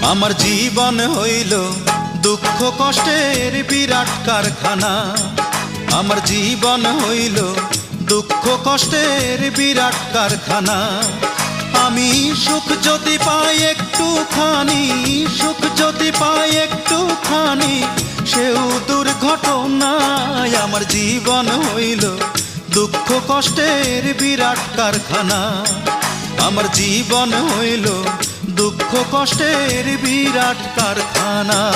আমার জীবন হইল দুঃখ কষ্টের বিরাট কারখানা। আমার জীবন হইল দুঃখ কষ্টের বিরাট কারখানা। আমি সুখ যদি পাই একটুখানি, সুখ যদি পাই একটুখানি, সেও দুর্ঘটনায়। আমার জীবন হইল দুঃখ কষ্টের বিরাট কারখানা। আমার জীবন হইল দুঃখ কষ্টের বিরাট কারখানা।